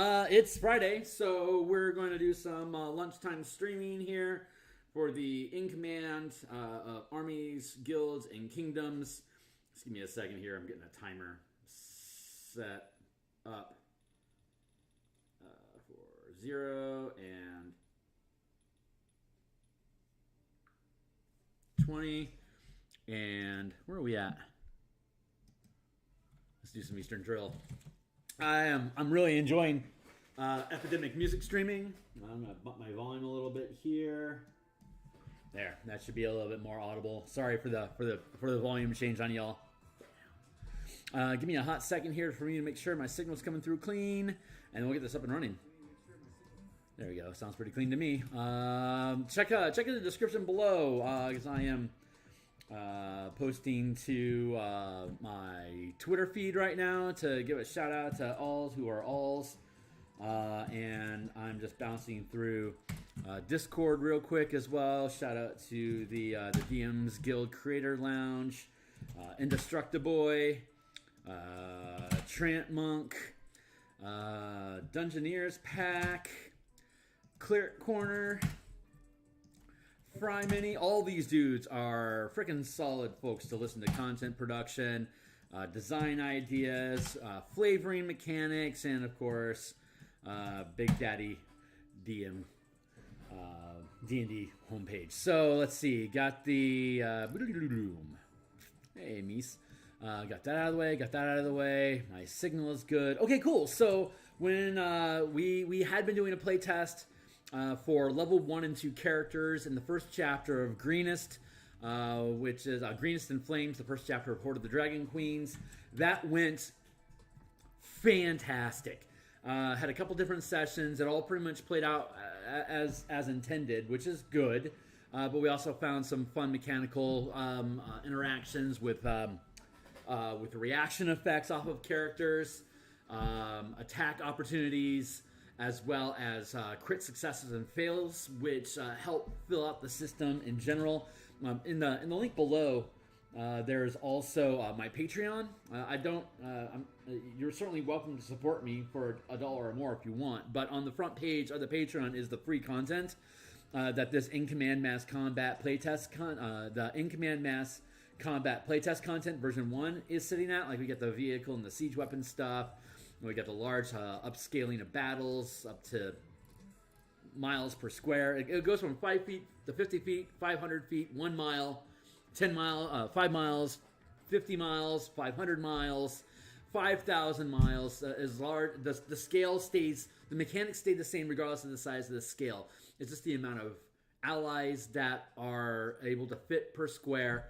It's Friday, so we're going to do some lunchtime streaming here for the In Command Armies, Guilds, and Kingdoms. Just give me a second here. I'm getting a timer set up for 0 and 20. And where are we at? Let's do some Eastern Drill. I'm really enjoying Epidemic music streaming. I'm gonna bump my volume a little bit here. There, that should be a little bit more audible. Sorry for the volume change on y'all. Give me a hot second here for me to make sure my signal's coming through clean, and we'll get this up and running. There we go. Sounds pretty clean to me. Check in the description below because I am posting to my Twitter feed right now to give a shout out to alls who are alls. And I'm just bouncing through Discord real quick as well. Shout out to the DMsGuild Creator Lounge, Indestructiboy, Trant Monk, Dungeoneers Pack, Cleric Corner, Fry Mini. All these dudes are freaking solid folks to listen to content production, design ideas, flavoring mechanics, and of course, Big Daddy DM D&D homepage. So let's see. Got the hey Mies. Got that out of the way. My signal is good. Okay, cool. So when we had been doing a play test for level 1 and 2 characters in the first chapter of Greenest, which is Greenest in Flames, the first chapter of Horde of the Dragon Queens. That went fantastic. Had a couple different sessions. It all pretty much played out as intended, which is good. But we also found some fun mechanical interactions with reaction effects off of characters, attack opportunities, as well as crit successes and fails, which help fill out the system in general. In the link below, there's also my Patreon. You're certainly welcome to support me for $1 or more if you want. But on the front page of the Patreon is the free content that this In Command Mass Combat playtest the In Command Mass Combat playtest content version 1 is sitting at. Like we get the vehicle and the siege weapon stuff. We got the large upscaling of battles up to miles per square. It goes from 5 feet to 50 feet, 500 feet, 1 mile, 10 mile, 5 miles, 50 miles, 500 miles, 5,000 miles. Is large. The scale stays. The mechanics stay the same regardless of the size of the scale. It's just the amount of allies that are able to fit per square,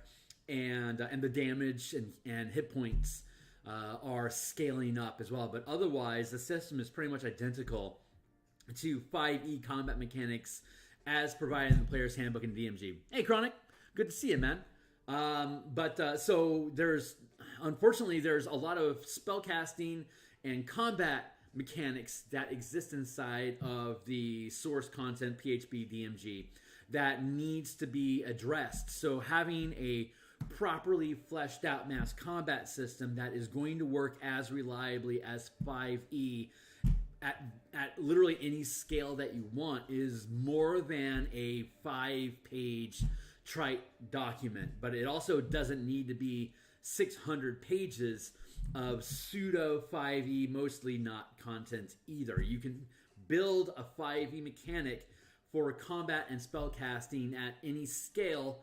and the damage and hit points are scaling up as well. But otherwise, the system is pretty much identical to 5e combat mechanics as provided in the Player's Handbook in DMG. Hey, Chronic. Good to see you, man. So unfortunately, there's a lot of spellcasting and combat mechanics that exist inside of the source content PHP DMG that needs to be addressed. So having a properly fleshed out mass combat system that is going to work as reliably as 5e at literally any scale that you want is more than a 5-page trite document. But it also doesn't need to be 600 pages of pseudo 5e, mostly not content either. You can build a 5e mechanic for combat and spellcasting at any scale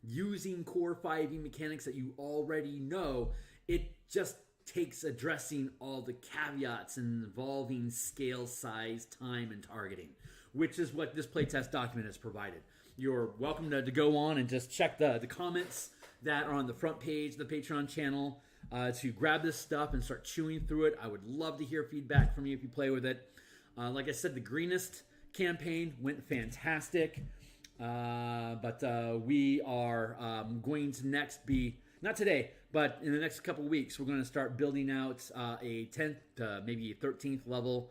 using core 5e mechanics that you already know. It just takes addressing all the caveats involving scale, size, time, and targeting, which is what this playtest document has provided. You're welcome to go on and just check the comments that are on the front page of the Patreon channel to grab this stuff and start chewing through it. I would love to hear feedback from you if you play with it. Like I said, the Greenest campaign went fantastic. But we are going to next be, not today, but in the next couple weeks, we're going to start building out a 10th, maybe a 13th level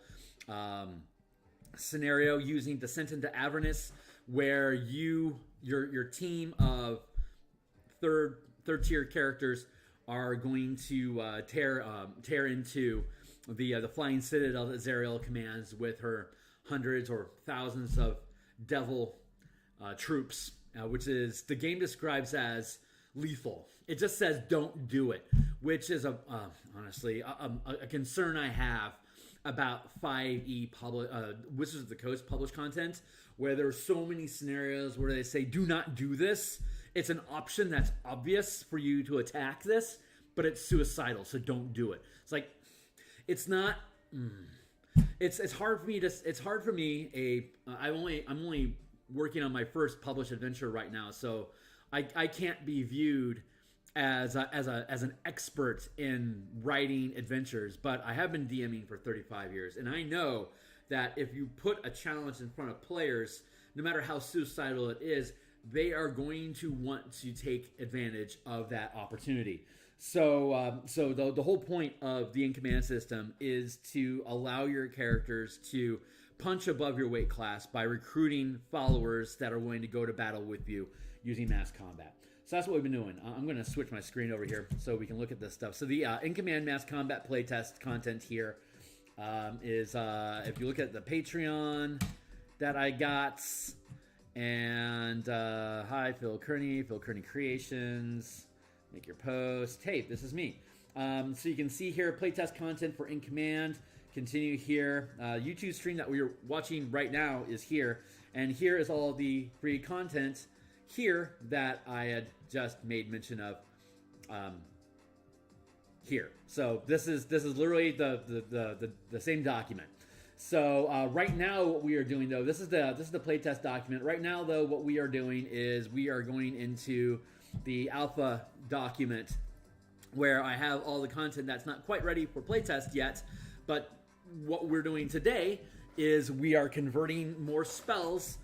scenario using Descent into Avernus, where your team of third tier characters are going to tear into the Flying Citadel that Zariel commands with her hundreds or thousands of devil troops, which is the game describes as lethal. It just says don't do it, which is honestly a concern I have about 5e Wizards of the Coast published content, where there's so many scenarios where they say do not do this. It's an option that's obvious for you to attack this, but it's suicidal, so don't do it. It's like, it's not. It's hard for me to. It's hard for me. I'm only working on my first published adventure right now, so I can't be viewed as an expert in writing adventures. But I have been DMing for 35 years, and I know that if you put a challenge in front of players, no matter how suicidal it is, they are going to want to take advantage of that opportunity. So the whole point of the in-command system is to allow your characters to punch above your weight class by recruiting followers that are willing to go to battle with you using mass combat. So that's what we've been doing. I'm going to switch my screen over here so we can look at this stuff. So the in-command mass combat playtest content here is, if you look at the Patreon that I got, and hi, Phil Kearney Creations. Make your post. Hey, this is me. So you can see here playtest content for In Command. Continue here. YouTube stream that we're watching right now is here. And here is all the free content here that I had just made mention of here. So this is literally the same document. So right now what we are doing though, this is the playtest document. Right now though, what we are doing is we are going into the alpha document where I have all the content that's not quite ready for playtest yet, but what we're doing today is we are converting more spells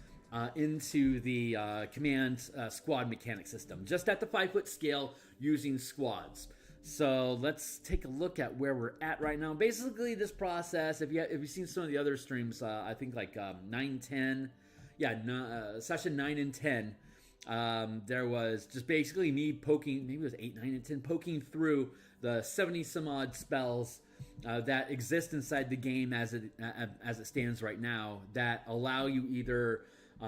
into the command squad mechanic system, just at the 5-foot scale using squads. So let's take a look at where we're at right now. Basically, this process, if you've seen some of the other streams, I think like 9, 10, session 9 and 10, there was just basically me poking, maybe it was 8, 9, and 10, poking through the 70 some odd spells that exist inside the game as it stands right now that allow you either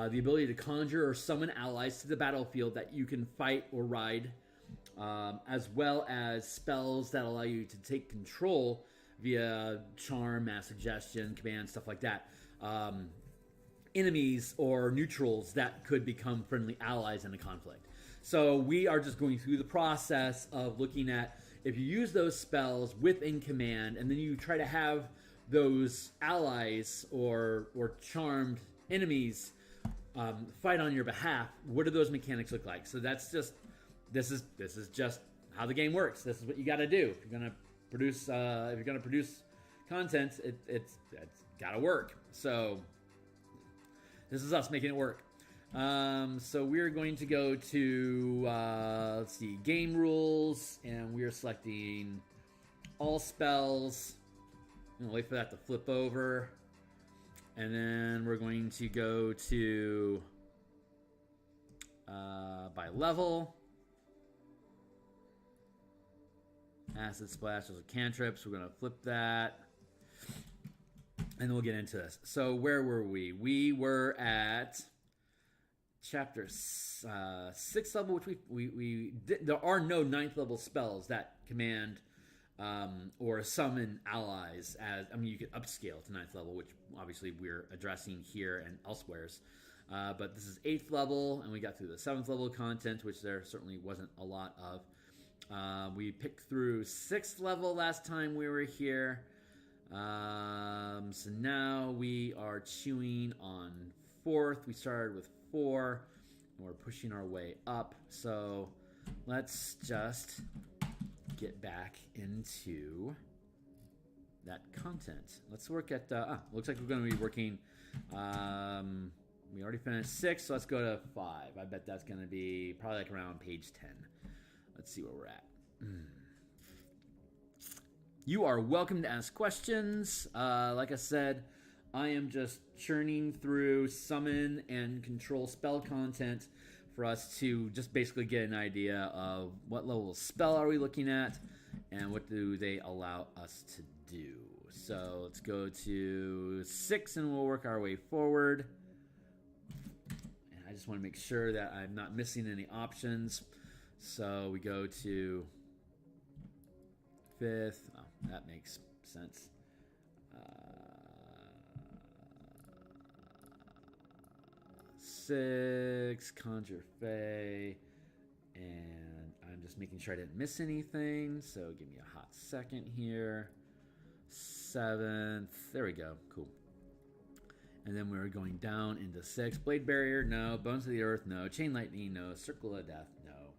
the ability to conjure or summon allies to the battlefield that you can fight or ride, as well as spells that allow you to take control via charm, mass suggestion, command, stuff like that. Enemies or neutrals that could become friendly allies in a conflict. So we are just going through the process of looking at if you use those spells within command and then you try to have those allies or charmed enemies fight on your behalf, what do those mechanics look like? So that's just this is just how the game works. This is what you got to do if you're gonna produce content. It's got to work. So this is us making it work. So we're going to go to, let's see, game rules, and we're selecting all spells. I'm gonna wait for that to flip over. And then we're going to go to by level. Acid splash, those are cantrips. We're going to flip that. And then we'll get into this. So where were we? We were at chapter 6 level, which we did. There are no 9th level spells that command or summon allies. You could upscale to 9th level, which obviously we're addressing here and elsewheres. But this is 8th level, and we got through the 7th level content, which there certainly wasn't a lot of. We picked through 6th level last time we were here. So now we are chewing on 4th. We started with 4, and we're pushing our way up. So let's just get back into that content. Let's work at, looks like we're going to be working, we already finished 6, so let's go to 5. I bet that's going to be probably like around page 10. Let's see where we're at. You are welcome to ask questions. Like I said, I am just churning through summon and control spell content for us to just basically get an idea of what level of spell are we looking at and what do they allow us to do. So let's go to 6 and we'll work our way forward. And I just want to make sure that I'm not missing any options. So we go to 5th. Oh, that makes sense. 6, Conjure Fey, and I'm just making sure I didn't miss anything, so give me a hot second here. 7th, there we go, cool. And then we're going down into 6, Blade Barrier, no. Bones of the Earth, no. Chain Lightning, no. Circle of Death, no.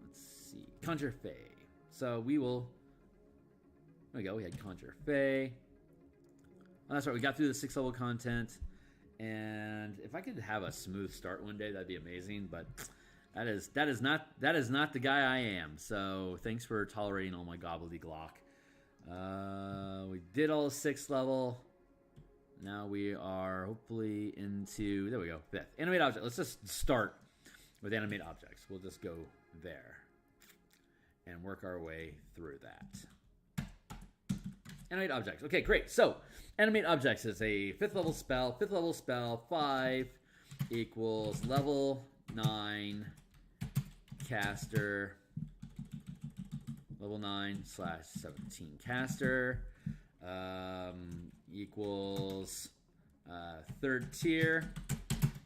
Let's see, Conjure Fey. So we will. There we go. We had Conjure Fey. Oh, that's right. We got through the 6th level content, and if I could have a smooth start one day, that'd be amazing. But that is not the guy I am. So thanks for tolerating all my gobbledygook. We did all 6th level. Now we are hopefully into, there we go, 5th. Animate object. Let's just start with animate objects. We'll just go there and work our way through that. Animate objects. Okay, great. So, animate objects is a 5th level spell. 5th level spell, 5 equals level 9 caster. Level 9/17 caster. Equals 3rd tier.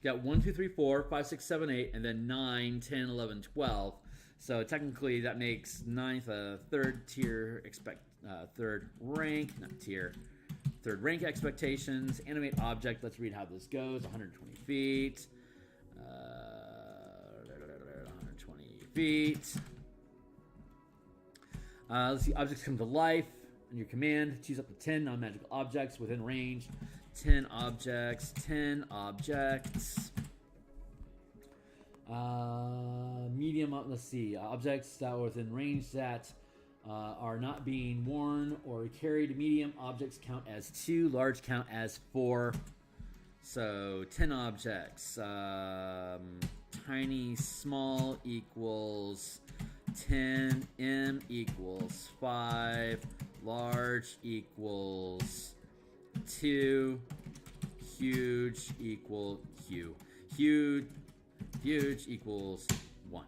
Got 1, 2, 3, 4, 5, 6, 7, 8, and then 9, 10, 11, 12. So technically that makes 9th a 3rd tier 3rd rank, not tier, 3rd rank expectations. Animate object, let's read how this goes. 120 feet. 120 feet. Let's see, objects come to life. On your command, choose up to 10 non-magical objects within range. 10 objects, 10 objects. Medium, let's see, objects that are within range that are not being worn or carried. Medium objects count as 2, large count as 4. So 10 objects. Tiny, small equals 10. M equals 5. Large equals 2. Huge equal Q. Huge equals 1.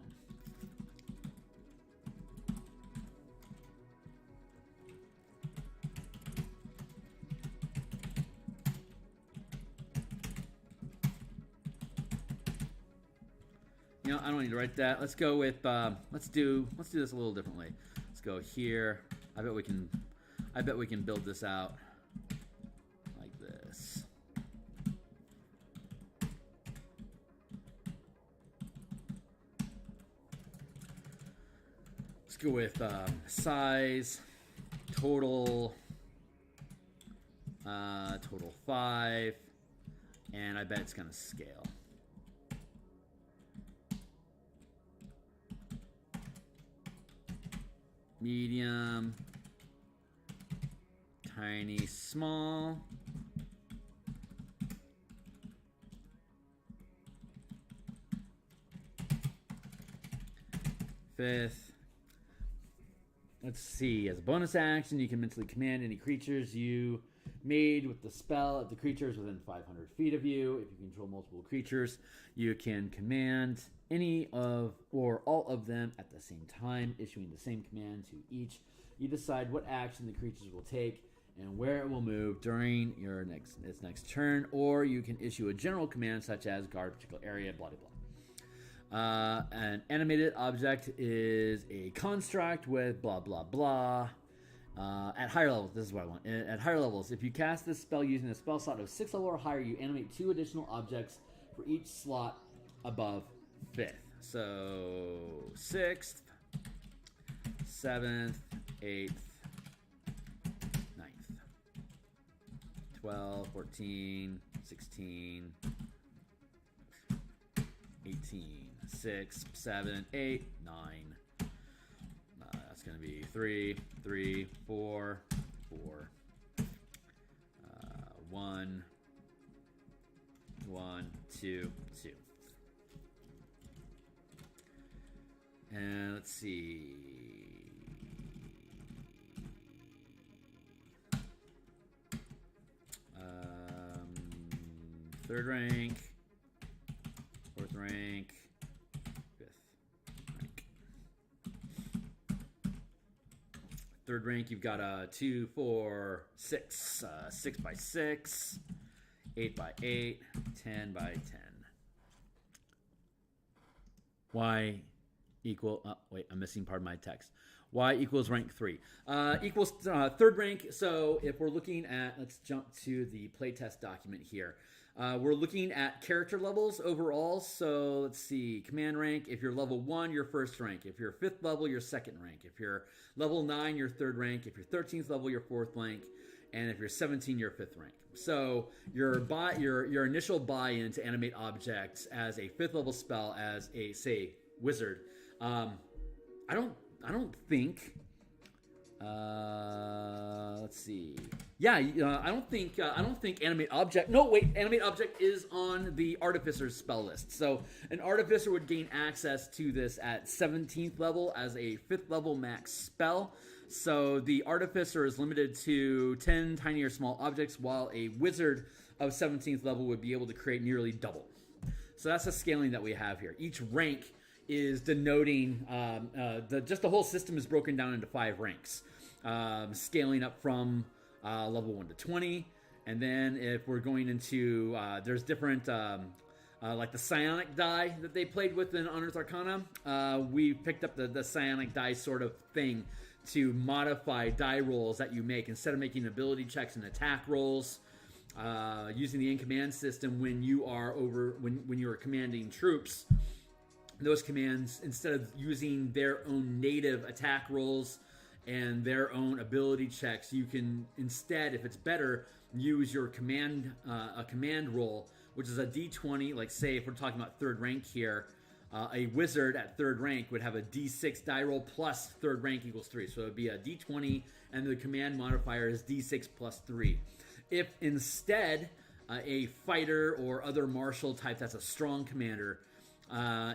You know, I don't need to write that. Let's go with let's do this a little differently. Let's go here. I bet we can build this out like this. Let's go with size, total 5, and I bet it's gonna scale. Medium, tiny, small. Fifth. Let's see. As a bonus action, you can mentally command any creatures you made with the spell if the creature is within 500 feet of you. If you control multiple creatures, you can command any of or all of them at the same time, issuing the same command to each. You decide what action the creatures will take and where it will move during its next turn, or you can issue a general command such as guard a particular area, blah, blah, blah. An animated object is a construct with blah, blah, blah. At higher levels, this is what I want. At higher levels, if you cast this spell using a spell slot of 6th level or higher, you animate 2 additional objects for each slot above 5th. So 6th, 7th, 8th, 9th, 12, 14, 16, 18, 6, 7, 8, 9. That's going to be 3, 3, 4, 4, 1, 1, 2, 2. And let's see. Third rank, fourth rank, fifth rank. Third rank, you've got a 2, 4, 6, 6 by 6, 8 by 8, 10 by 10. Y equal, oh, wait, I'm missing part of my text. Y equals rank 3. Equals third rank. So if we're looking at, let's jump to the playtest document here. We're looking at character levels overall. So let's see, command rank. If you're level 1, you're first rank. If you're 5th level, you're second rank. If you're level 9, you're third rank. If you're 13th level, you're fourth rank. And if you're 17, you're fifth rank. So your initial buy-in to animate objects as a 5th level spell, as a, say, wizard. I don't think. Let's see. Yeah, I don't think animate object. No, wait, animate object is on the artificer's spell list. So an artificer would gain access to this at 17th level as a 5th level max spell. So the artificer is limited to 10 tiny or small objects, while a wizard of 17th level would be able to create nearly double. So that's the scaling that we have here. Each rank is denoting the whole system is broken down into 5 ranks, scaling up from level 1 to 20, and then if we're going into there's different like the psionic die that they played with in Unearthed Arcana. We picked up the psionic die sort of thing to modify die rolls that you make instead of making ability checks and attack rolls. Using the in-command system when you are when you are commanding troops. Those commands, instead of using their own native attack rolls and their own ability checks, you can instead, if it's better, use your command a command roll, which is a d20. Like, say, if we're talking about third rank here, a wizard at third rank would have a d6 die roll plus third rank equals 3. So it would be a d20, and the command modifier is d6 plus 3. If instead a fighter or other martial type that's a strong commander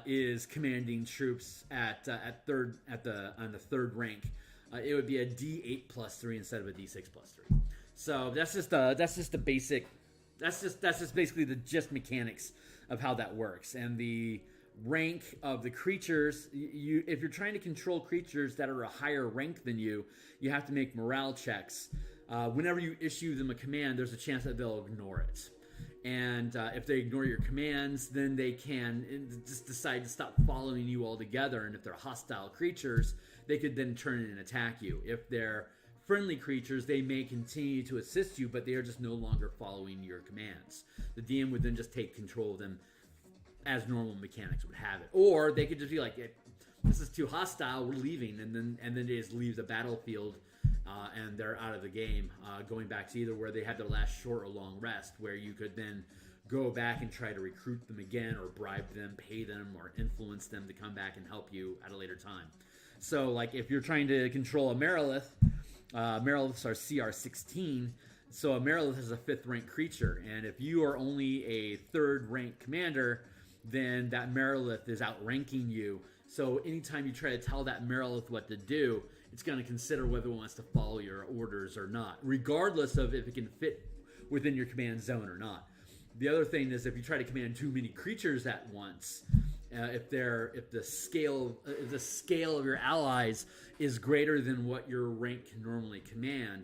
is commanding troops on the third rank, it would be a D8 plus 3 instead of a D6 plus 3. So that's just the basic. That's just basically the gist mechanics of how that works. And the rank of the creatures, if you're trying to control creatures that are a higher rank than you, you have to make morale checks. Whenever you issue them a command, there's a chance that they'll ignore it. And if they ignore your commands, then they can just decide to stop following you altogether. And if they're hostile creatures, they could then turn in and attack you. If they're friendly creatures, they may continue to assist you, but they are just no longer following your commands. The DM would then just take control of them as normal mechanics would have it. Or they could just be like, this is too hostile, we're leaving. And then they just leave the battlefield. And they're out of the game, going back to either where they had their last short or long rest, where you could then go back and try to recruit them again, or bribe them, pay them, or influence them to come back and help you at a later time. So, like, if you're trying to control a Marilith, Mariliths are CR 16, so a Marilith is a 5th rank creature, and if you are only a 3rd rank commander, then that Marilith is outranking you. So anytime you try to tell that Marilith what to do, it's going to consider whether it wants to follow your orders or not, regardless of if it can fit within your command zone or not. The other thing is, if you try to command too many creatures at once, if the scale of your allies is greater than what your rank can normally command,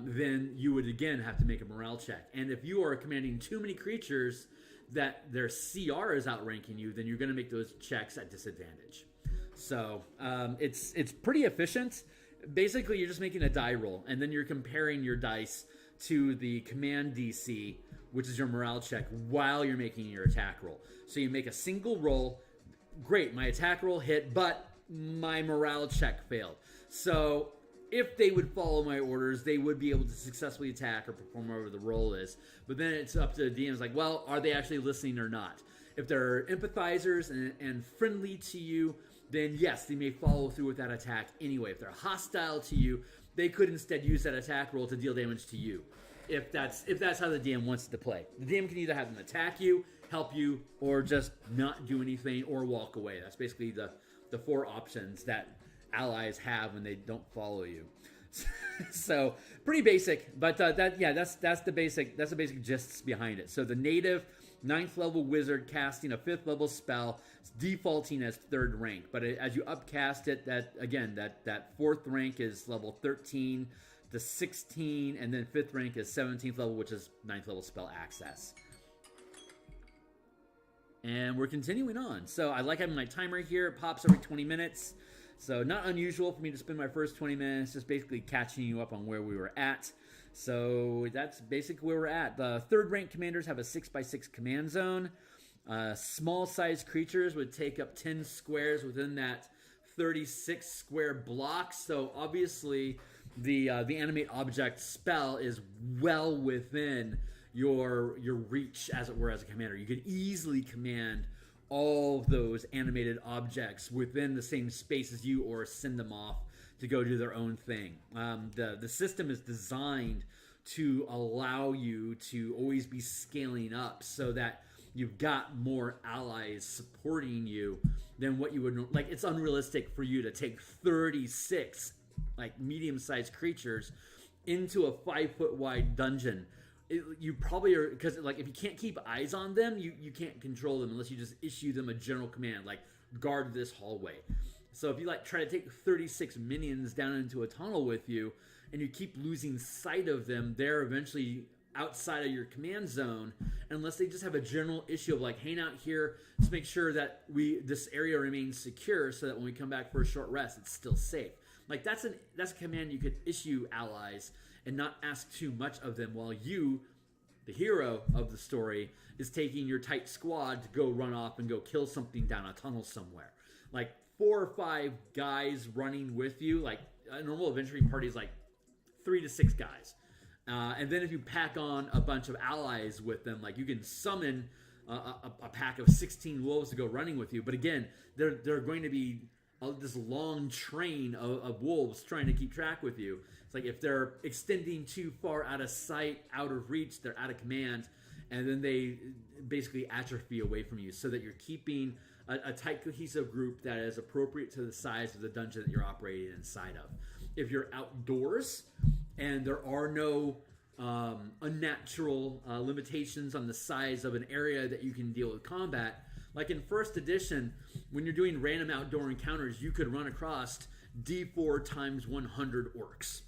then you would again have to make a morale check. And if you are commanding too many creatures that their CR is outranking you, then you're going to make those checks at disadvantage. So it's pretty efficient. Basically, you're just making a die roll, and then you're comparing your dice to the command DC, which is your morale check, while you're making your attack roll. So you make a single roll. Great, my attack roll hit, but my morale check failed. So if they would follow my orders, they would be able to successfully attack or perform whatever the roll is. But then it's up to the DMs, like, well, are they actually listening or not? If they're empathizers and friendly to you, then yes, they may follow through with that attack anyway. If they're hostile to you, they could instead use that attack roll to deal damage to you. If that's how the DM wants it to play. The DM can either have them attack you, help you, or just not do anything or walk away. That's basically the the 4 options that allies have when they don't follow you. So pretty basic, but that's the basic gists behind it. So the native 9th level wizard casting a 5th level spell, defaulting as 3rd rank, but as you upcast it, that 4th rank is level 13 to 16, and then 5th rank is 17th level, which is 9th level spell access. And we're continuing on. So I like having my timer here. It pops every 20 minutes. So not unusual for me to spend my first 20 minutes just basically catching you up on where we were at. So that's basically where we're at. The 3rd rank commanders have a 6x6 command zone. Small sized creatures would take up 10 squares within that 36 square block. So obviously the animate object spell is well within your reach, as it were, as a commander. You could easily command all of those animated objects within the same space as you, or send them off to go do their own thing. The system is designed to allow you to always be scaling up so that you've got more allies supporting you than what you would like. It's unrealistic for you to take 36 like medium-sized creatures into a 5-foot wide dungeon. You probably are, because like if you can't keep eyes on them, you can't control them unless you just issue them a general command like guard this hallway. So if you like try to take 36 minions down into a tunnel with you and you keep losing sight of them, they're eventually outside of your command zone, unless they just have a general issue of like hang out here to make sure that this area remains secure so that when we come back for a short rest it's still safe. Like that's a command you could issue allies and not ask too much of them, while you, the hero of the story, is taking your tight squad to go run off and go kill something down a tunnel somewhere. Like 4 or 5 guys running with you, like a normal adventuring party is like 3 to 6 guys. And then if you pack on a bunch of allies with them, like you can summon a pack of 16 wolves to go running with you. But again, they're going to be this long train of wolves trying to keep track with you. It's like if they're extending too far out of sight, out of reach, they're out of command, and then they basically atrophy away from you, so that you're keeping a tight, cohesive group that is appropriate to the size of the dungeon that you're operating inside of. If you're outdoors and there are no unnatural limitations on the size of an area that you can deal with combat, like in 1st edition, when you're doing random outdoor encounters, you could run across D4 times 100 orcs.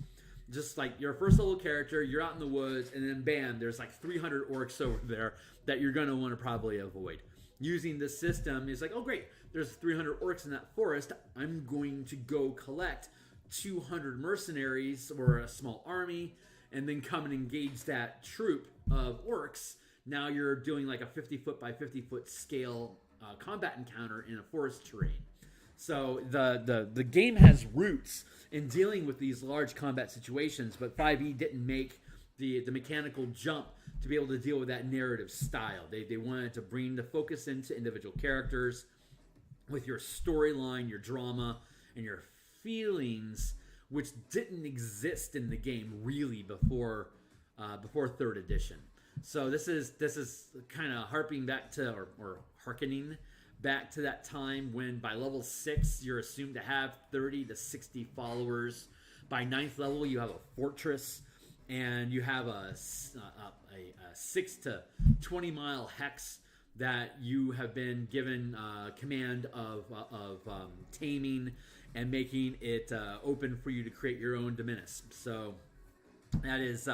Just like you're a 1st level character, you're out in the woods, and then bam, there's like 300 orcs over there that you're going to want to probably avoid. Using this system is like, oh great, there's 300 orcs in that forest. I'm going to go collect 200 mercenaries or a small army, and then come and engage that troop of orcs. Now you're doing like a 50-foot by 50-foot scale combat encounter in a forest terrain. So the game has roots in dealing with these large combat situations, but 5e didn't make the mechanical jump to be able to deal with that narrative style. They wanted to bring the focus into individual characters with your storyline, your drama, and your feelings, which didn't exist in the game really before 3rd edition. So this is kind of harping back to or hearkening back to that time when by level 6 you're assumed to have 30 to 60 followers. By 9th level you have a fortress, and you have a 6 to 20 mile hex that you have been given command of taming and making it open for you to create your own dominus. So that is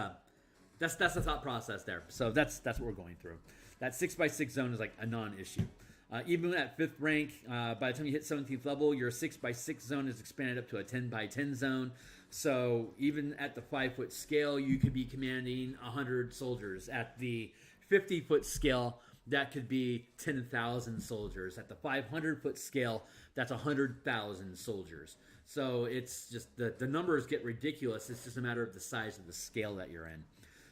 that's the thought process there. So that's what we're going through. That 6x6 zone is like a non-issue. Even at 5th rank, by the time you hit 17th level, your 6x6 zone is expanded up to a 10x10 zone. So even at the 5-foot scale, you could be commanding 100 soldiers. At the 50-foot scale, that could be 10,000 soldiers. At the 500-foot scale, that's 100,000 soldiers. So it's just the numbers get ridiculous. It's just a matter of the size of the scale that you're in.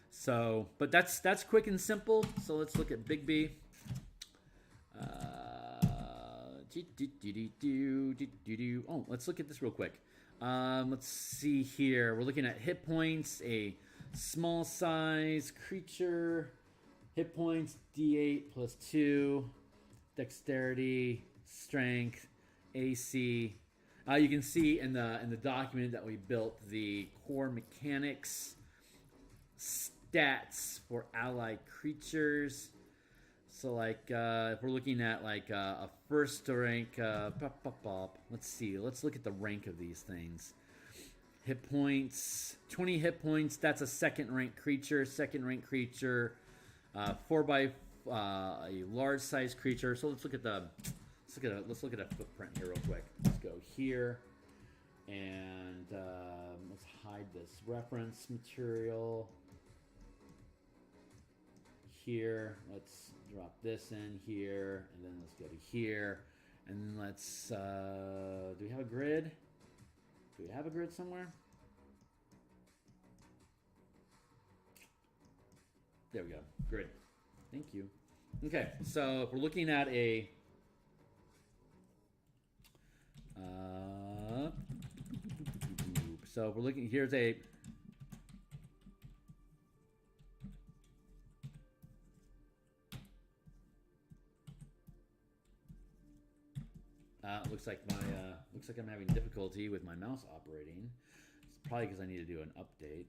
So, but that's quick and simple. So let's look at Big B. Oh, let's look at this real quick. Let's see here. We're looking at hit points, a small size creature. Hit points, D8 plus 2, dexterity, strength, AC. You can see in the document that we built the core mechanics stats for allied creatures. So like if we're looking at like a first rank, let's see. Let's look at the rank of these things. Hit points, 20 hit points. That's a second rank creature. Second rank creature, 4 by a large size creature. So let's look at a footprint here real quick. Let's go here, and let's hide this reference material. Here, let's drop this in here, and then let's go to here, and then let's. Do we have a grid? Do we have a grid somewhere? There we go. Grid. Thank you. Okay, so if we're looking at a so if we're looking, here's a looks like I'm having difficulty with my mouse operating. It's probably because I need to do an update.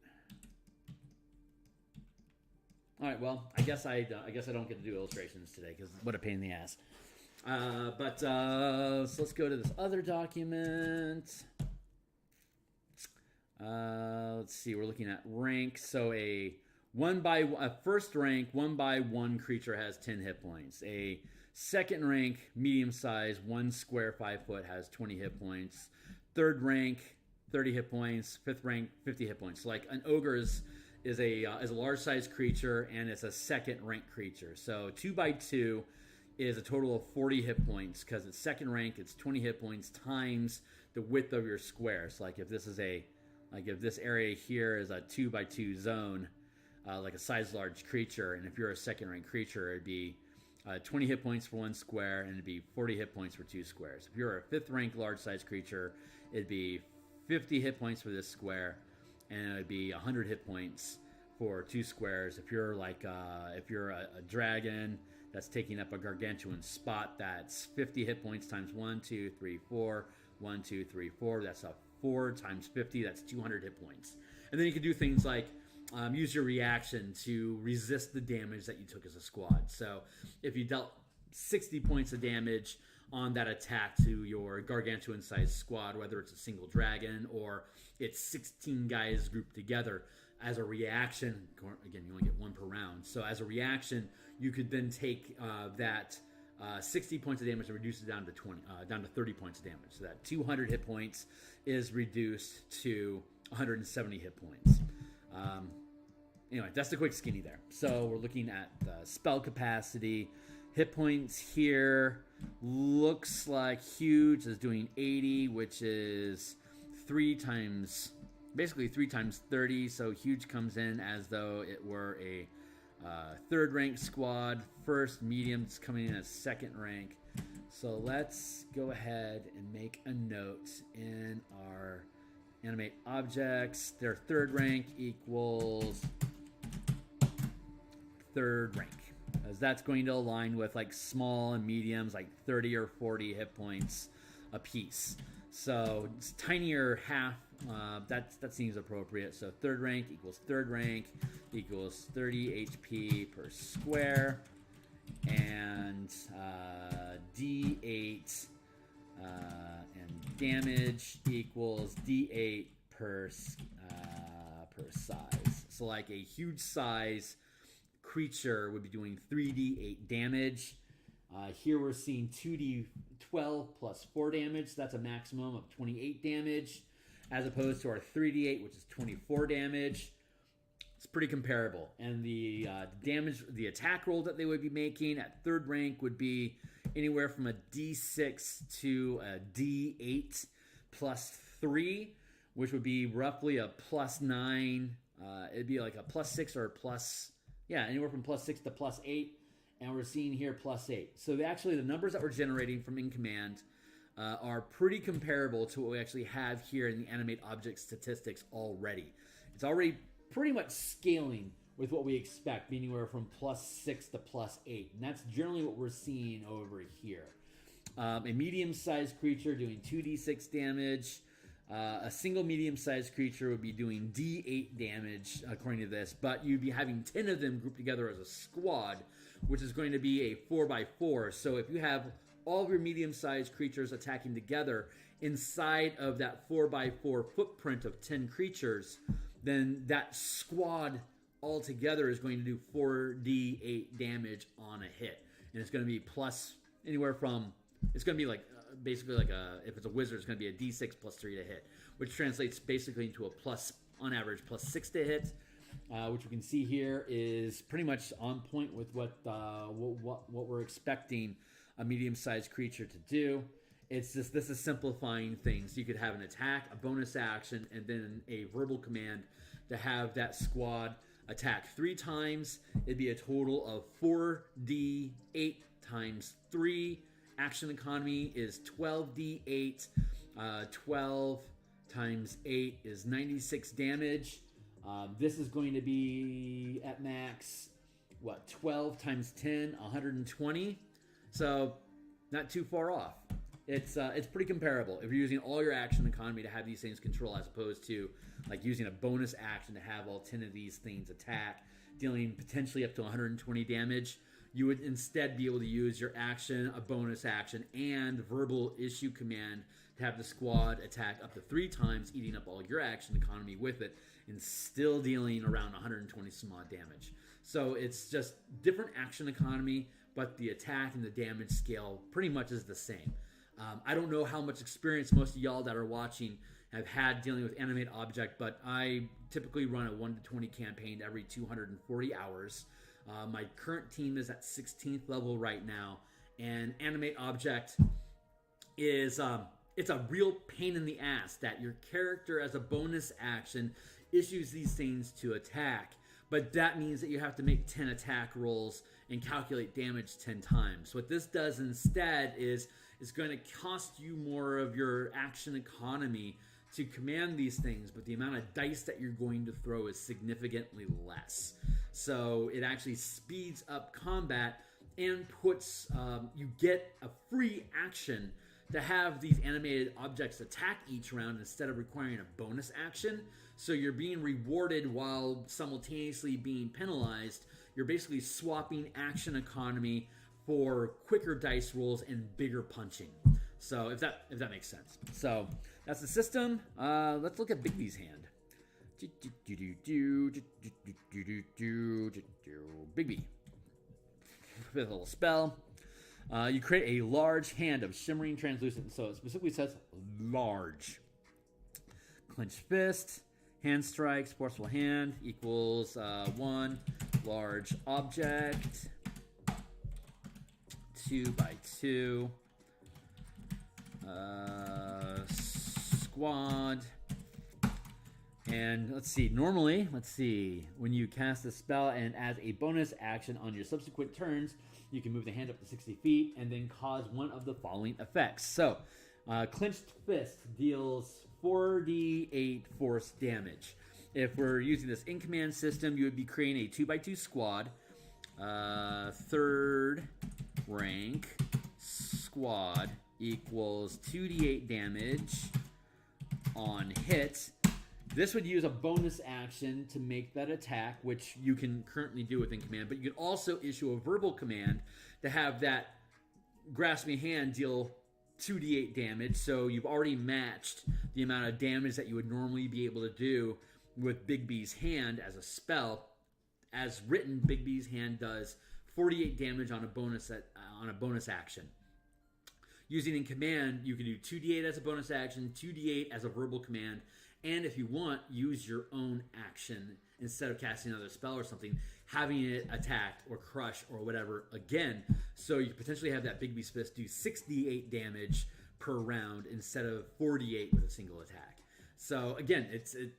All right, well, I guess I don't get to do illustrations today because what a pain in the ass. So let's go to this other document. Let's see. We're looking at rank. So a first rank 1/1 creature has 10 hit points. A second rank medium size 1 square 5 foot has 20 hit points. Third rank 30 hit points. Fifth rank 50 hit points. So like an ogre is a large size creature, and it's a second rank creature. So 2/2 is a total of 40 hit points because it's second rank. It's 20 hit points times the width of your square. So like if this area here is a 2/2 zone, like a size large creature, and if you're a second rank creature, it'd be 20 hit points for 1 square, and it'd be 40 hit points for 2 squares. If you're a fifth rank large size creature, it'd be 50 hit points for this square, and it would be 100 hit points for 2 squares. If you're like if you're a dragon that's taking up a gargantuan spot, that's 50 hit points times 1, 2, 3, 4. 1, 2, 3, 4. That's a 4 times 50. That's 200 hit points. And then you can do things like use your reaction to resist the damage that you took as a squad. So if you dealt 60 points of damage on that attack to your gargantuan sized squad, whether it's a single dragon or it's 16 guys grouped together, as a reaction, again, you only get 1 per round. So as a reaction, you could then take that 60 points of damage and reduce it down to 30 points of damage. So that 200 hit points is reduced to 170 hit points. Anyway, that's the quick skinny there. So we're looking at the spell capacity. Hit points here looks like huge is doing 80, which is 3 times 30. So huge comes in as though it were a third rank squad. First medium's coming in as second rank. So let's go ahead and make a note in our animate objects. Their third rank equals third rank, as that's going to align with like small and mediums, like 30 or 40 hit points a piece. So it's tinier half. That seems appropriate. So third rank equals 30 HP per square, and D8 and damage equals D8 per size. So like a huge size creature would be doing 3d8 damage. Here we're seeing 2d12 plus 4 damage. So that's a maximum of 28 damage, as opposed to our 3d8, which is 24 damage. It's pretty comparable. And the damage, the attack roll that they would be making at third rank would be anywhere from a d6 to a d8 plus 3, which would be roughly a plus 9. It'd be like a plus 6 or a plus, anywhere from plus 6 to plus 8. And we're seeing here plus 8. So actually the numbers that we're generating from in command are pretty comparable to what we actually have here in the animate object statistics already. It's already pretty much scaling with what we expect, meaning anywhere from plus 6 to plus 8. And that's generally what we're seeing over here. A medium-sized creature doing 2d6 damage. A single medium-sized creature would be doing d8 damage, according to this, but you'd be having 10 of them grouped together as a squad, which is going to be a 4x4. So if you have all of your medium-sized creatures attacking together inside of that 4x4 footprint of 10 creatures, then that squad altogether is going to do 4d8 damage on a hit. And it's going to be plus anywhere from, it's going to be like, basically like if it's a wizard, it's going to be a d6 plus 3 to hit, which translates basically into a plus, on average, plus 6 to hit, which you can see here is pretty much on point with what we're expecting a medium-sized creature to do. It's just, this is simplifying things. You could have an attack, a bonus action, and then a verbal command to have that squad attack 3 times. It'd be a total of 4d8 times 3. Action economy is 12d8. 12 times 8 is 96 damage. This is going to be at max, 12 times 10, 120. So not too far off. It's pretty comparable if you're using all your action economy to have these things control, as opposed to like using a bonus action to have all 10 of these things attack, dealing potentially up to 120 damage. You would instead be able to use your action, a bonus action, and verbal issue command to have the squad attack up to 3 times, eating up all your action economy with it, and still dealing around 120 some odd damage. So it's just different action economy, but the attack and the damage scale pretty much is the same. I don't know how much experience most of y'all that are watching have had dealing with Animate Object, but I typically run a 1 to 20 campaign every 240 hours. My current team is at 16th level right now, and Animate Object is it's a real pain in the ass that your character, as a bonus action, issues these things to attack, but that means that you have to make 10 attack rolls and calculate damage 10 times. What this does instead is it's going to cost you more of your action economy to command these things, but the amount of dice that you're going to throw is significantly less. So it actually speeds up combat and puts, you get a free action to have these animated objects attack each round instead of requiring a bonus action. So you're being rewarded while simultaneously being penalized. You're basically swapping action economy for quicker dice rolls and bigger punching. So if that makes sense. So that's the system. Let's look at Bigby's hand. Bigby. Fifth level spell. You create a large hand of shimmering translucent. So it specifically says large. Clenched fist. Hand strikes. Forceful hand equals 1 large object. 2 by 2. Squad. And let's see, when you cast a spell and as a bonus action on your subsequent turns, you can move the hand up to 60 feet and then cause one of the following effects. So, Clenched Fist deals 4d8 force damage. If we're using this in command system, you would be creating a 2x2 squad. 3rd rank squad equals 2d8 damage on hit. This would use a bonus action to make that attack, which you can currently do within command, but you can also issue a verbal command to have that grasping hand deal 2d8 damage, so you've already matched the amount of damage that you would normally be able to do with Bigby's hand as a spell. As written, Bigby's hand does 48 damage on a bonus action. Using in command, you can do 2d8 as a bonus action, 2d8 as a verbal command, and if you want, use your own action instead of casting another spell or something, having it attacked or crush or whatever again. So you potentially have that Bigby's Fist do 6d8 damage per round instead of 48 with a single attack. So again,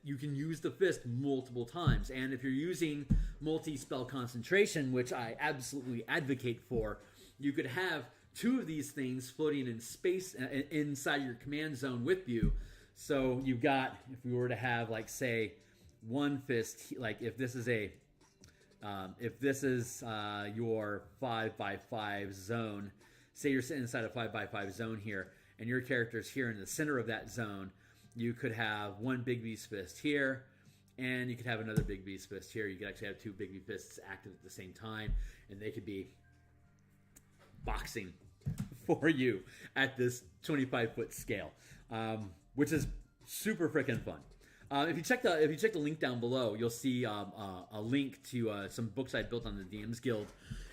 you can use the fist multiple times, and if you're using multi-spell concentration, which I absolutely advocate for, you could have 2 of these things floating in space inside your command zone with you. So you've got, if we were to have, like, say, one fist, like if this is your 5x5 zone, say you're sitting inside a 5x5 zone here, and your character's here in the center of that zone, you could have one big beast fist here, and you could have another big beast fist here. You could actually have two big beast fists active at the same time, and they could be boxing for you at this 25-foot scale, which is super freaking fun. If you check the link down below, you'll see a link to some books I built on the DMsGuild,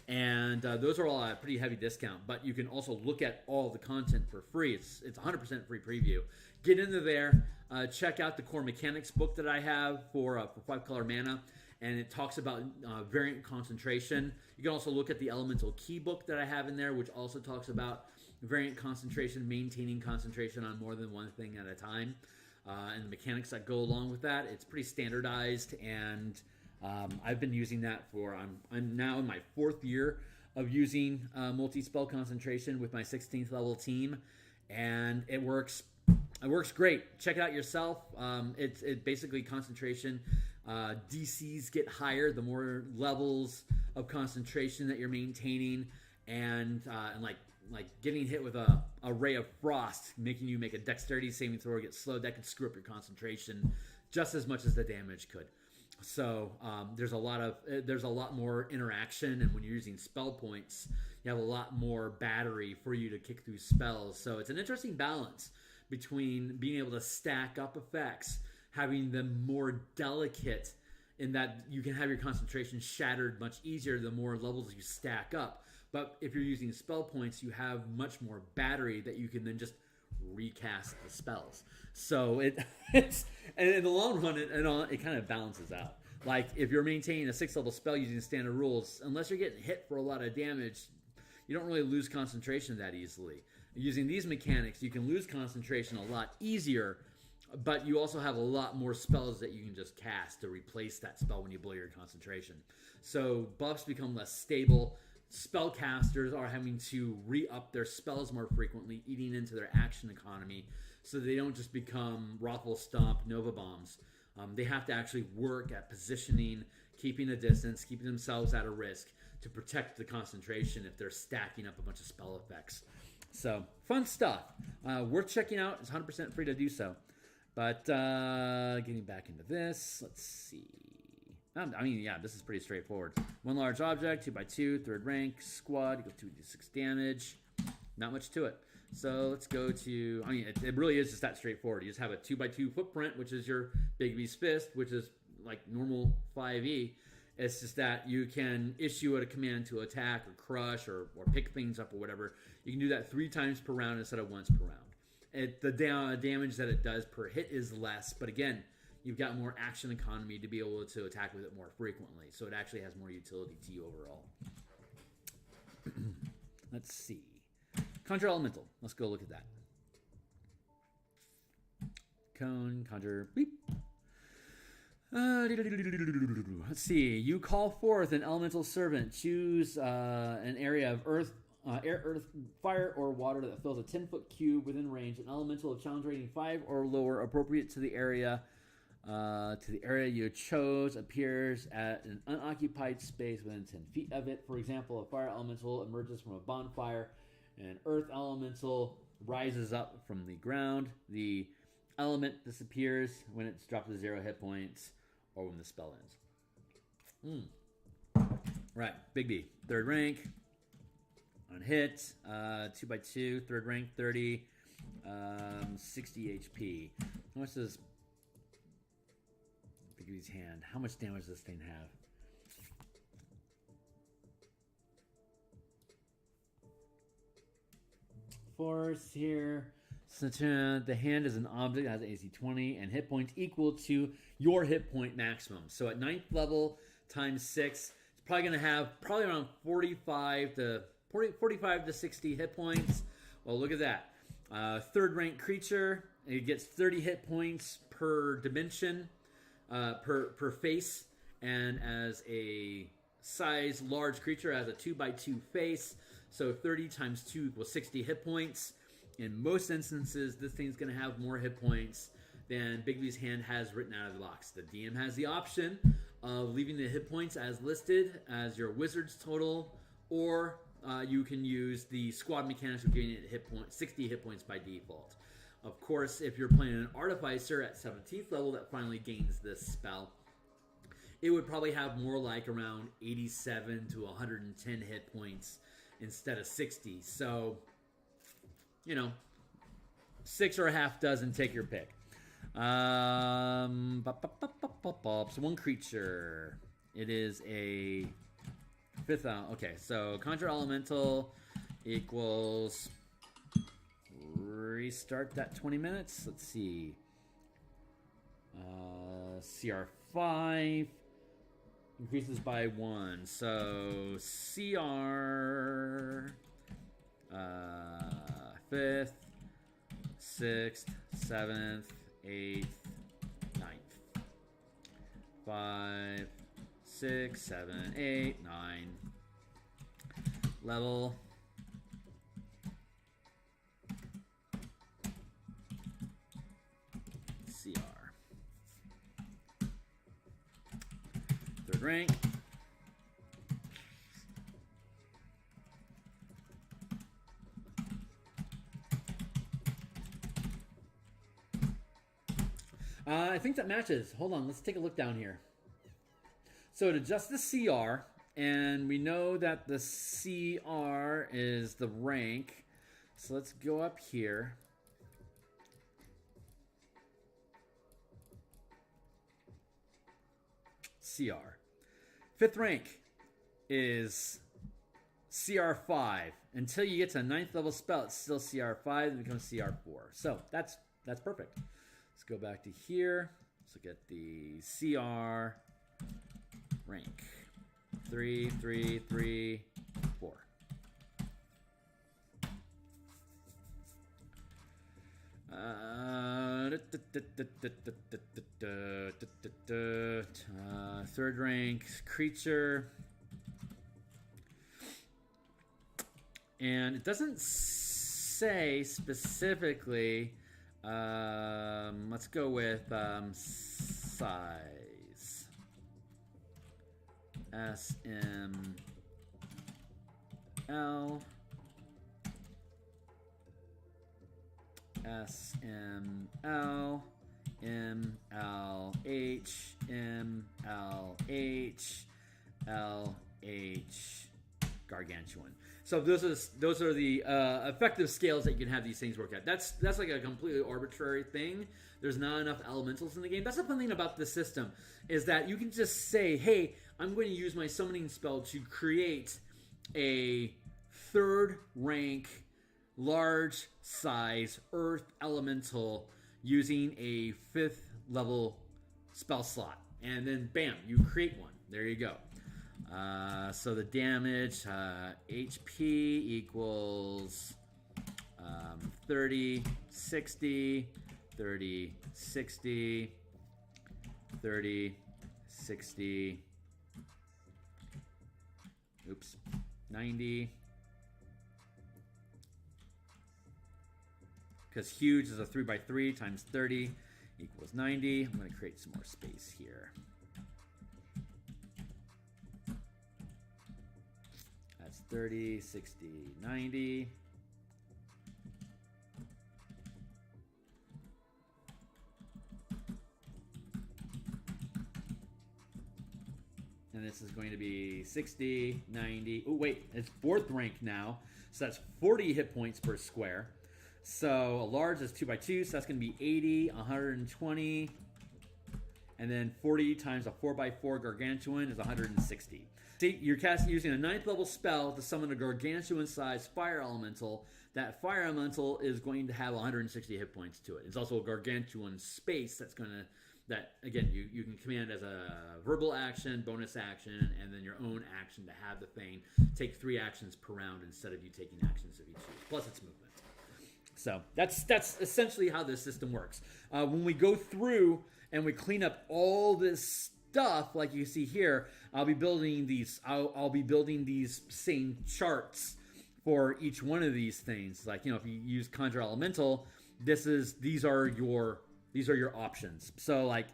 and those are all at a pretty heavy discount. But you can also look at all the content for free. It's 100% free preview. Get into there. Check out the core mechanics book that I have for 5-color mana, and it talks about variant concentration. You can also look at the elemental key book that I have in there, which also talks about variant concentration, maintaining concentration on more than one thing at a time, and the mechanics that go along with that. It's pretty standardized, and I've been using that for, I'm now in my 4th year of using multi-spell concentration with my 16th level team, and it works. It works great. Check it out yourself. It's basically concentration. DCs get higher the more levels of concentration that you're maintaining, and like getting hit with a ray of frost, making you make a dexterity saving throw or get slowed, that could screw up your concentration just as much as the damage could. So there's a lot more interaction, and when you're using spell points, you have a lot more battery for you to kick through spells. So it's an interesting balance between being able to stack up effects, having them more delicate in that you can have your concentration shattered much easier the more levels you stack up. But if you're using spell points, you have much more battery that you can then just recast the spells. So it's and in the long run, it kind of balances out. Like if you're maintaining a 6th level spell using standard rules, unless you're getting hit for a lot of damage, you don't really lose concentration that easily. Using these mechanics, you can lose concentration a lot easier, but you also have a lot more spells that you can just cast to replace that spell when you blow your concentration. So buffs become less stable. Spellcasters are having to re-up their spells more frequently, eating into their action economy, so they don't just become Rothel Stomp Nova Bombs. They have to actually work at positioning, keeping a distance, keeping themselves at a risk to protect the concentration if they're stacking up a bunch of spell effects. So, fun stuff. Worth checking out. It's 100% free to do so. But getting back into this, let's see. I mean, yeah, this is pretty straightforward. One large object, 2x2, 3rd rank, squad, equals 2d6 damage. Not much to it. So let's go to, I mean, it really is just that straightforward. You just have a 2x2 footprint, which is your Big Beast Fist, which is like normal 5e. It's just that you can issue a command to attack or crush or pick things up or whatever. You can do that 3 times per round instead of once per round. The damage that it does per hit is less, but again, you've got more action economy to be able to attack with it more frequently. So it actually has more utility to you overall. Let's see. Conjure Elemental. Let's go look at that. Conjure. Beep. Let's see. You call forth an elemental servant. Choose an area of earth, air, earth, fire, or water that fills a 10-foot cube within range. An elemental of challenge rating 5 or lower, appropriate to the area. You chose, appears at an unoccupied space within 10 feet of it. For example, a fire elemental emerges from a bonfire, and an earth elemental rises up from the ground. The element disappears when it's dropped to 0 hit points or when the spell ends. Right, Big B, 3rd rank, on hit, 2x2, 3rd rank, 30, 60 HP. How much does Big B's hand? How much damage does this thing have? Force here. The hand is an object that has an AC 20 and hit points equal to your hit point maximum. So at 9th level times 6, it's probably going to have around 45 to 60 hit points. Well, look at that. 3rd rank creature. It gets 30 hit points per dimension, per face. And as a size large creature, has a 2x2 face. So 30 times 2 equals 60 hit points. In most instances, this thing's going to have more hit points than Big B's hand has written out of the box. The DM has the option of leaving the hit points as listed as your wizard's total, or you can use the squad mechanics of gaining 60 hit points by default. Of course, if you're playing an Artificer at 17th level that finally gains this spell, it would probably have more like around 87 to 110 hit points instead of 60. So, 6 or a half dozen, take your pick. So one creature. It is a 5th. Okay, so Conjure Elemental equals. Restart that 20 minutes. Let's see. CR5 increases by 1. So CR 5th, 6th, 7th, 8th, 9th. 5, 6, 7, 8, 9. Level. CR. 3rd rank. I think that matches. Hold on, let's take a look down here. So it adjusts the CR, and we know that the CR is the rank. So let's go up here. CR. 5th rank is CR5. Until you get to a 9th level spell, it's still CR5, and it becomes CR4. So that's perfect. Let's go back to here. Let's look at the CR rank. 3, 3, 3, 4. Third rank creature. And it doesn't say specifically. Let's go with size. SML. SML. MLH. MLH. LH. Gargantuan. So those are the effective scales that you can have these things work at. That's like a completely arbitrary thing. There's not enough elementals in the game. That's the fun thing about the system, is that you can just say, hey, I'm going to use my summoning spell to create a 3rd rank large size earth elemental using a 5th level spell slot. And then bam, you create one. There you go. So the damage, HP equals 30, 60, 30, 60, 30, 60, 90. Because huge is a 3x3 times 30 equals 90. I'm going to create some more space here. That's 30, 60, 90. And this is going to be 60, 90. Oh, wait, it's 4th rank now. So that's 40 hit points per square. So a large is 2x2, so that's going to be 80, 120. And then 40 times a 4x4 gargantuan is 160. See, you're using a 9th level spell to summon a gargantuan-sized fire elemental. That fire elemental is going to have 160 hit points to it. It's also a gargantuan space that again, you can command as a verbal action, bonus action, and then your own action to have the thing take 3 actions per round instead of you taking actions if you choose. Plus its movement. So that's essentially how this system works. When we go through and we clean up all this stuff, like you see here, I'll be building these. I'll be building these same charts for each one of these things. Like, if you use Conjure Elemental, these are your options. So like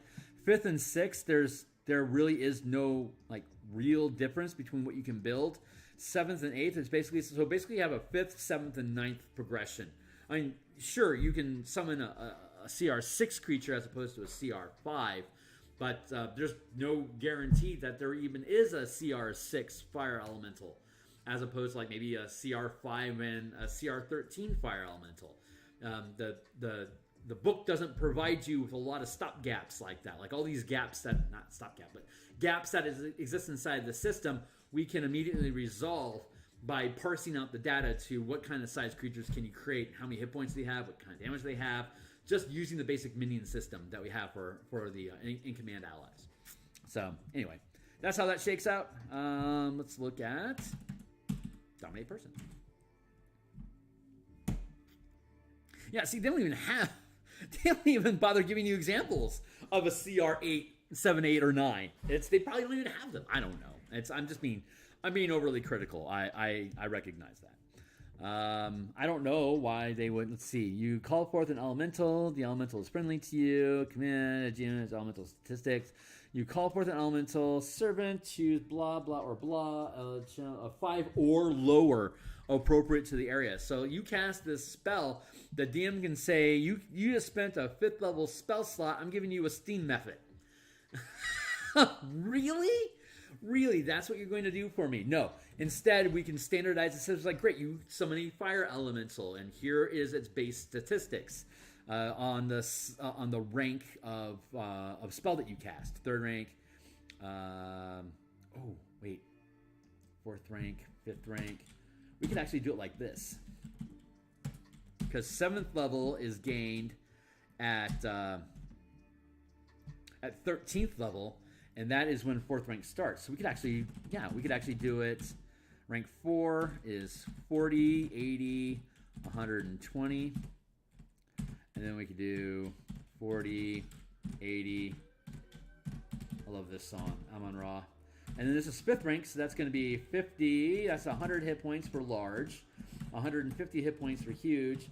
5th and 6th, there really is no like real difference between what you can build. 7th, and 8th. It's basically you have a 5th, 7th, and 9th progression. I mean, sure, you can summon a CR6 creature as opposed to a CR5, but there's no guarantee that there even is a CR6 fire elemental, as opposed to like maybe a CR5 and a CR13 fire elemental. The book doesn't provide you with a lot of stop gaps like that. Like all these gaps that, not stop gap, but gaps that exist inside the system, we can immediately resolve by parsing out the data to what kind of size creatures can you create, how many hit points they have, what kind of damage they have, just using the basic minion system that we have for the in-command allies. So anyway, that's how that shakes out. Let's look at Dominate Person. Yeah, see, they don't even bother giving you examples of a CR8, 7, 8, or 9. They probably don't even have them. I don't know. I'm being overly critical. I recognize that. I don't know why they would. Let's see. You call forth an elemental. The elemental is friendly to you. Command unit elemental statistics. You call forth an elemental servant. Choose blah blah or blah. A 5 or lower, appropriate to the area. So you cast this spell. The DM can say you just spent a 5th level spell slot. I'm giving you a steam method. Really? That's what you're going to do for me? No. Instead, we can standardize it. So it's like, great, you summon a fire elemental, and here is its base statistics on the rank of spell that you cast. 3rd rank. 4th rank, 5th rank. We can actually do it like this, because 7th level is gained at 13th level. And that is when 4th rank starts. So we could actually do it. Rank 4 is 40, 80, 120. And then we could do 40, 80. I love this song. Amon Ra. And then this is 5th rank, so that's going to be 50. That's 100 hit points for large, 150 hit points for huge,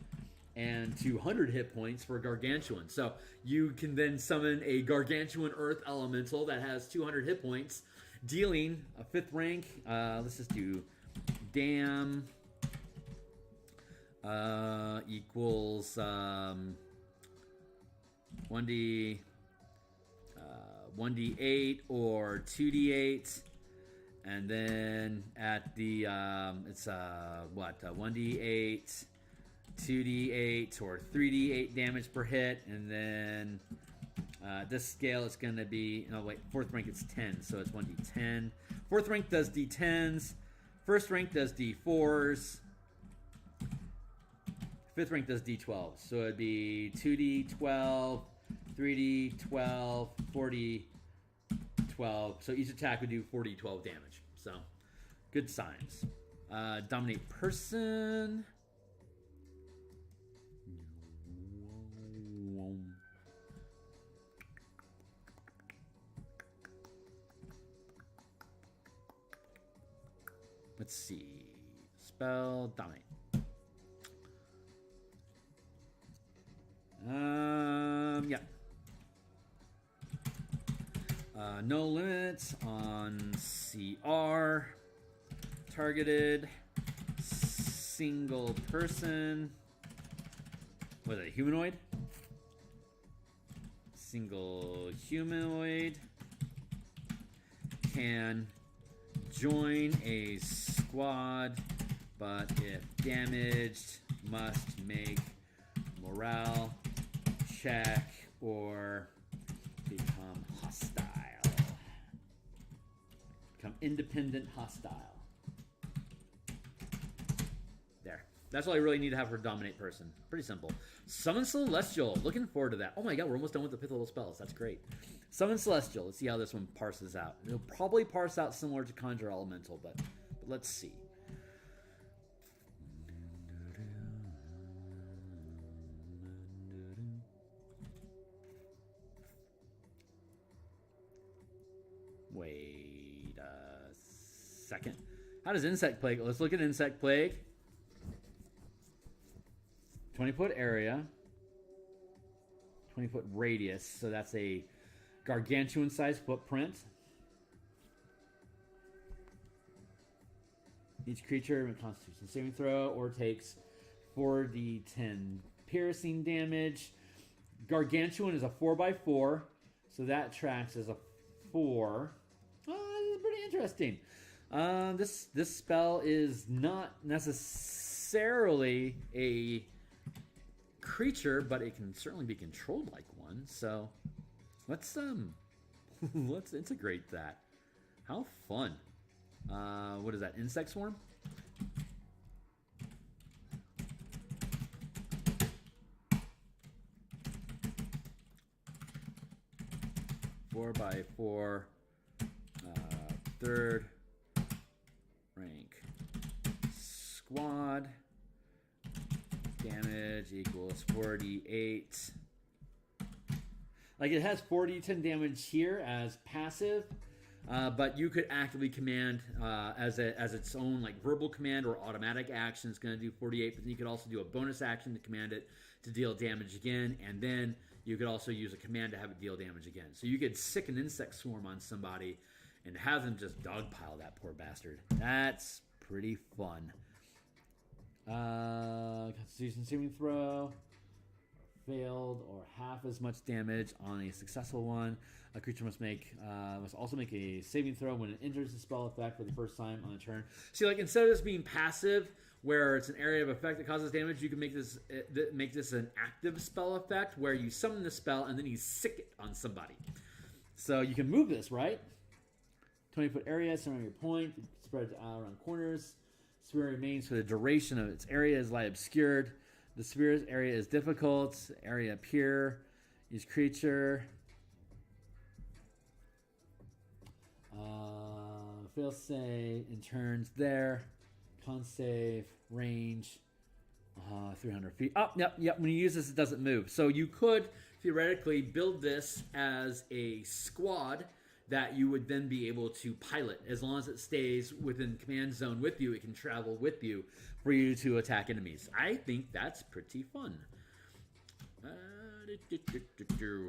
and 200 hit points for gargantuan. So you can then summon a gargantuan earth elemental that has 200 hit points, dealing a 5th rank. Let's just do dam equals 1d8 or 2d8, and then at the it's 1d8, 2d8 or 3d8 damage per hit, and then this scale is going to be 4th rank it's 10, so it's 1d10. 4th rank does d10s, 1st rank does d4s, 5th rank does d12, so it'd be 2d12, 3d12, 4d12, so each attack would do 4d12 damage. So good signs. Dominate Person. Let's see. Spell Dominate. Yeah. No limits on CR. Targeted. Single person. What is it? Humanoid? Single humanoid can join a squad, but if damaged, must make morale check or become hostile. Become independent hostile. There. That's all I really need to have for Dominate Person. Pretty simple. Summon Celestial. Looking forward to that. Oh my god, we're almost done with the 5th level spells. That's great. Summon Celestial. Let's see how this one parses out. It'll probably parse out similar to Conjure Elemental, but let's see. Wait a second. How does Insect Plague? Let's look at Insect Plague. 20-foot area. 20-foot radius. So that's a gargantuan-sized footprint. Each creature with Constitution saving throw or takes 4d10 piercing damage. Gargantuan is a 4x4, so that tracks as a 4. Oh, this is pretty interesting. This spell is not necessarily a creature, but it can certainly be controlled like one. So let's let's integrate that. How fun! What is that? Insect swarm? Four by four, third rank squad. Damage equals 48. Like it has 4d10 damage here as passive, but you could actively command as its own like verbal command or automatic action. It's going to do 48, but then you could also do a bonus action to command it to deal damage again, and then you could also use a command to have it deal damage again. So you could sick an insect swarm on somebody and have them just dogpile that poor bastard. That's pretty fun. Constitution saving throw. Failed or half as much damage on a successful one. A creature must also make a saving throw when it enters the spell effect for the first time on a turn. See, like instead of this being passive, where it's an area of effect that causes damage, you can make this an active spell effect where you summon the spell and then you sick it on somebody. So you can move this, right? 20-foot area surrounding your point, spread out around corners. Sphere remains for the duration of its area is light obscured. The sphere's area is difficult. Area appear. Use creature. Fail save in turns there. Con save. Range. 300 feet. Oh, yep. When you use this, it doesn't move. So you could theoretically build this as a squad that you would then be able to pilot. As long as it stays within command zone with you, it can travel with you for you to attack enemies. I think that's pretty fun.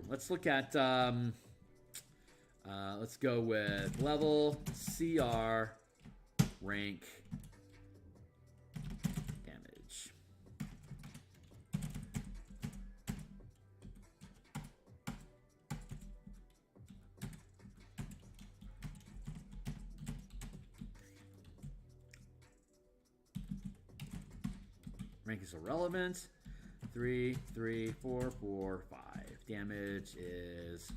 Let's look at, let's go with level, CR, rank, damage. Rank is irrelevant. 3, 3, 4, 4, 5. Damage is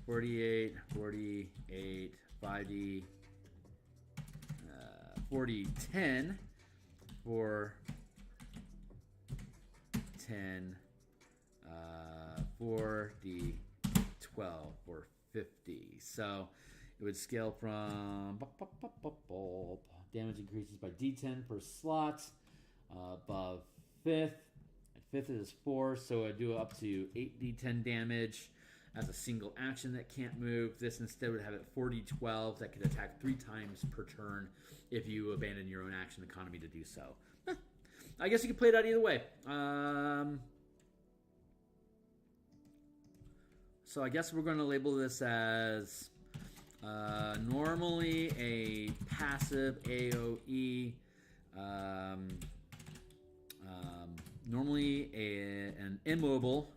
48, 48, 5D, 40, 10 for 10, 4D, 12 for 50. So it would scale from damage increases by D10 per slot above 5th. At 5th it is 4, so I do up to 8d10 damage as a single action that can't move. This instead would have it 4d12 that could attack 3 times per turn if you abandon your own action economy to do so. I guess you could play it out either way. So I guess we're going to label this as normally a passive AoE. Normally an immobile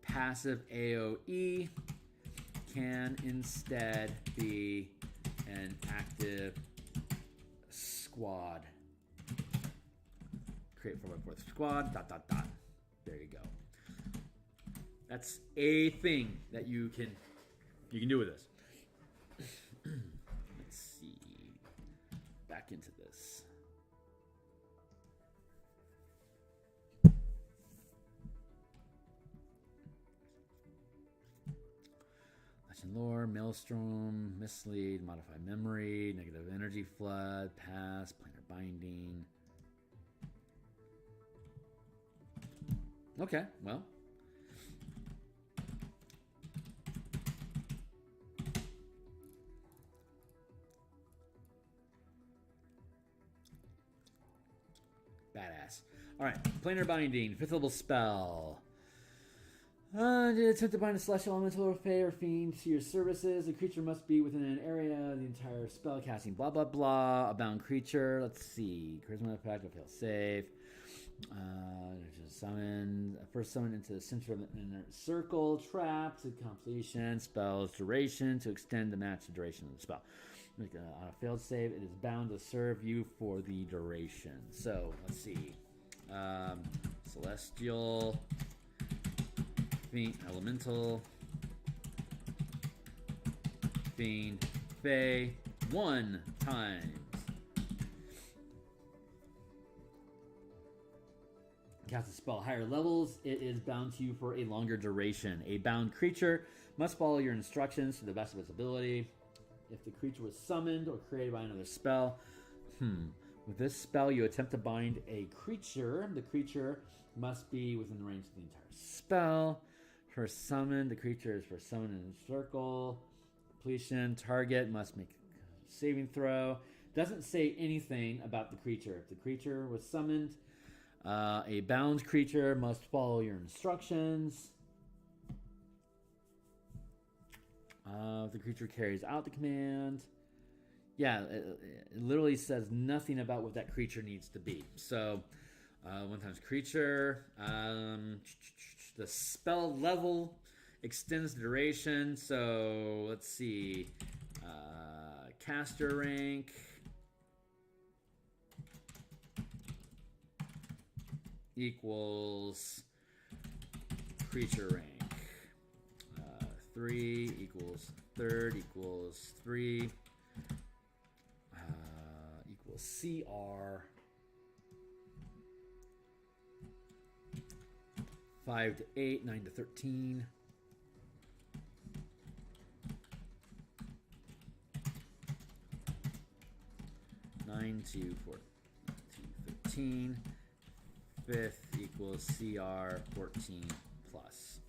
passive AoE can instead be an active squad. Create 4x4 squad, ... There you go. That's a thing that you can do with this. Let's see. Back into this. Legend lore, maelstrom, mislead, modify memory, negative energy flood, pass, planar binding. Okay, well. Badass. All right, planar binding, 5th level spell. To attempt to bind a celestial elemental or fey or fiend to your services, the creature must be within an area of the entire spell casting. Blah blah blah. A bound creature. Let's see. Charisma effect. Fail save. Just summon. First summon into the center of an inner circle. Trap to completion. Spell's duration to extend the match duration of the spell. On a failed save, it is bound to serve you for the duration. So let's see. Celestial. Fiend, elemental, fiend, fey, 1 times. Cast a spell higher levels, it is bound to you for a longer duration. A bound creature must follow your instructions to the best of its ability. If the creature was summoned or created by another spell, with this spell you attempt to bind a creature. The creature must be within the range of the entire spell. For summon, the creature is for summon in a circle. Completion, target must make a saving throw. Doesn't say anything about the creature. If the creature was summoned, a bound creature must follow your instructions. If the creature carries out the command. Yeah, it literally says nothing about what that creature needs to be. So, 1 times creature. The spell level extends the duration. So let's see. Caster rank. Equals creature rank. 3 equals third equals 3 equals CR. 5 to 8, 9 to 13. Nine to 13. 5th equals CR 14 plus.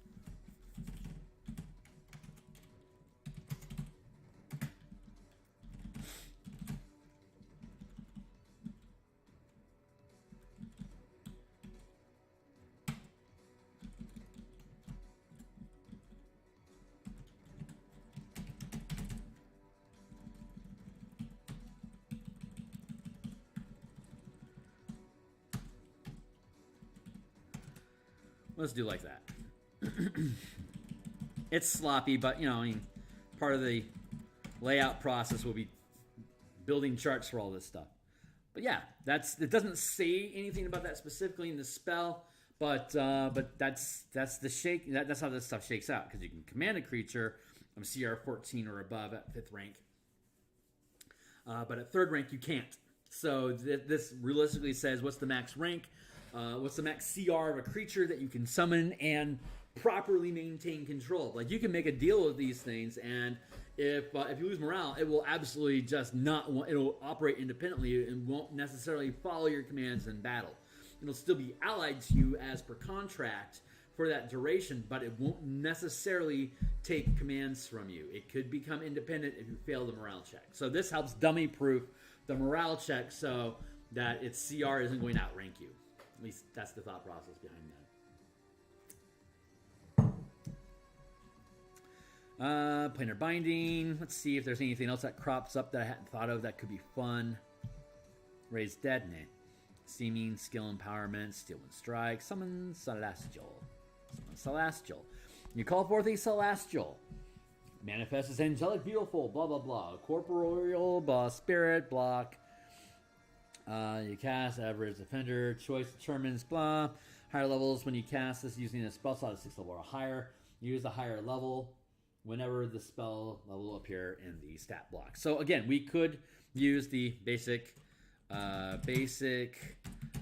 Let's do like that. It's sloppy, but you know, I mean, part of the layout process will be building charts for all this stuff. But yeah, it doesn't say anything about that specifically in the spell, but that's the shake. That's how this stuff shakes out, because you can command a creature of CR 14 or above at 5th rank, but at 3rd rank you can't. So this realistically says what's the max rank. What's the max CR of a creature that you can summon and properly maintain control? Like, you can make a deal with these things, and if you lose morale, it will absolutely just it'll operate independently and won't necessarily follow your commands in battle. It'll still be allied to you as per contract for that duration, but it won't necessarily take commands from you. It could become independent if you fail the morale check. So this helps dummy-proof the morale check so that its CR isn't going to outrank you. At least that's the thought process behind that. Planar binding. Let's see if there's anything else that crops up that I hadn't thought of that could be fun. Raise dead, nah. Seeming, skill empowerment, steal and strike. Summon celestial. Summon celestial. You call forth a celestial. Manifest as angelic, beautiful, blah blah blah. Corporeal, blah, spirit, block. You cast average defender, choice determines blah. Higher levels when you cast this using a spell slot of 6th level or higher. Use the higher level whenever the spell level will appear in the stat block. So again, we could use the basic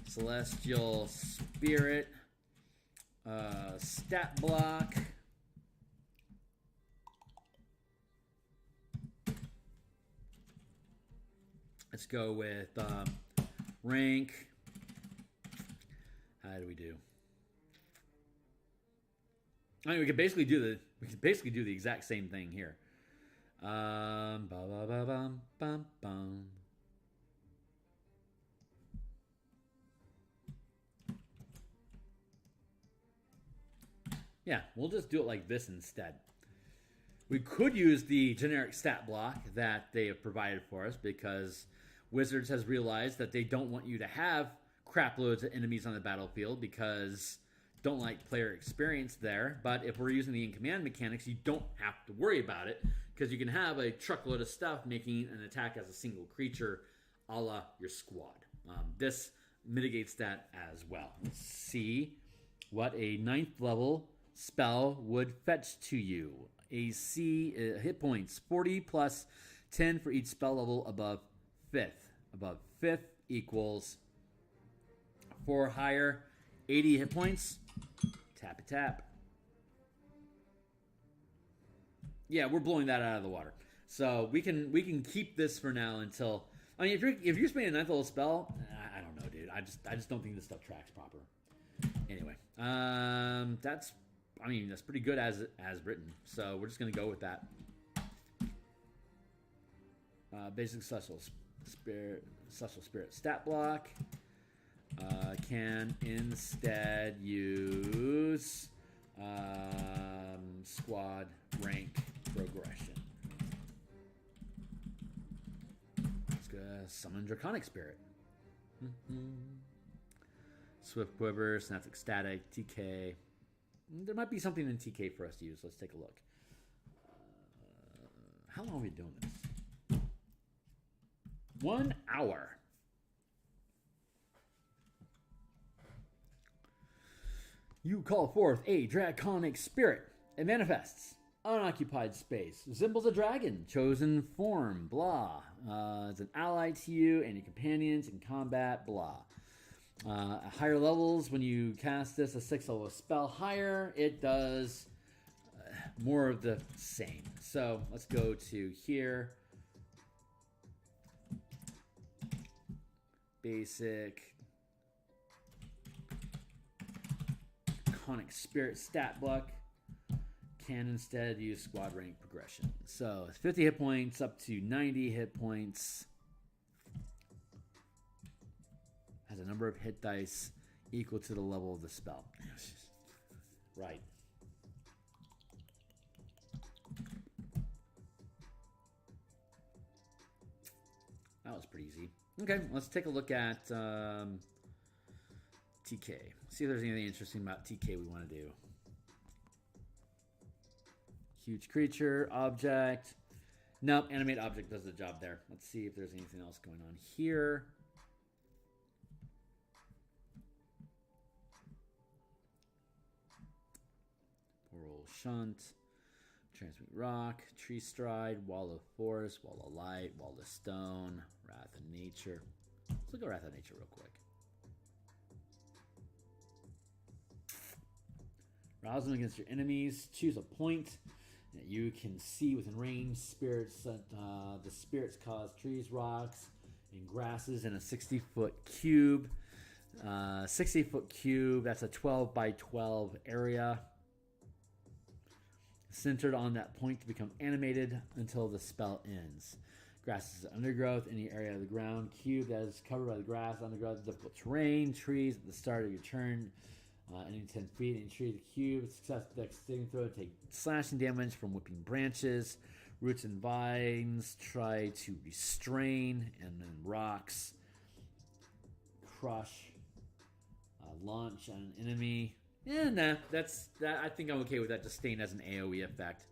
celestial spirit stat block. Let's go with rank. How do we do? I mean, we could basically do the exact same thing here. Ba ba ba bum bum bum. Yeah, we'll just do it like this instead. We could use the generic stat block that they have provided for us because Wizards has realized that they don't want you to have crap loads of enemies on the battlefield because don't like player experience there. But if we're using the in-command mechanics, you don't have to worry about it because you can have a truckload of stuff making an attack as a single creature a la your squad. This mitigates that as well. Let's see what a 9th level spell would fetch to you. AC hit points 40 plus 10 for each spell level above 5th. Above 5th equals 4 higher, 80 hit points. Tappy tap. Yeah, we're blowing that out of the water. So we can keep this for now until. I mean, if you're spending a 9th level spell, I don't know, dude. I just don't think this stuff tracks proper. Anyway, that's pretty good as written. So we're just gonna go with that. Basic celestial spirit stat block. Can instead use squad rank progression. Let's go summon Draconic Spirit. Swift Quiver, Synaptic Static, TK. There might be something in TK for us to use. Let's take a look. How long are we doing this? 1 hour. You call forth a Draconic Spirit. It manifests. Unoccupied space. Resembles a dragon. Chosen form. Blah. It's an ally to you and your companions in combat. Blah. At higher levels, when you cast this, a 6th level spell higher, it does more of the same. So let's go to here. Basic. Draconic Spirit stat block. Can instead use squad rank progression. So it's 50 hit points up to 90 hit points. Has a number of hit dice equal to the level of the spell. Right. That was pretty easy. Okay, let's take a look at TK. See if there's anything interesting about TK we want to do. Huge creature, object. Nope, animate object does the job there. Let's see if there's anything else going on here. Oral Shunt, Transmute Rock, Tree Stride, Wall of Force, Wall of Light, Wall of Stone, Wrath of Nature. Let's look at Wrath of Nature real quick. Rouse them against your enemies. Choose a point that you can see within range. Spirits. The spirits cause trees, rocks, and grasses in a 60-foot cube. 60-foot cube. That's a 12 by 12 area. Centered on that point to become animated until the spell ends. Grass is undergrowth. Any area of the ground cube that is covered by the grass, undergrowth, difficult terrain, trees at the start of your turn. Any 10 feet, any tree of the cube. Success dex saving throw. Take slashing damage from whipping branches. Roots and vines try to restrain. And then rocks. Crush. Launch on an enemy. Yeah, nah, that's that. I think I'm okay with that, just staying as an AoE effect.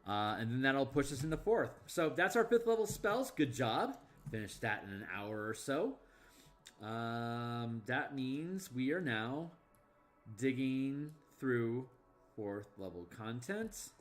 And then that'll push us into 4th. So that's our 5th level spells. Good job. Finished that in an hour or so. That means we are now digging through 4th level content.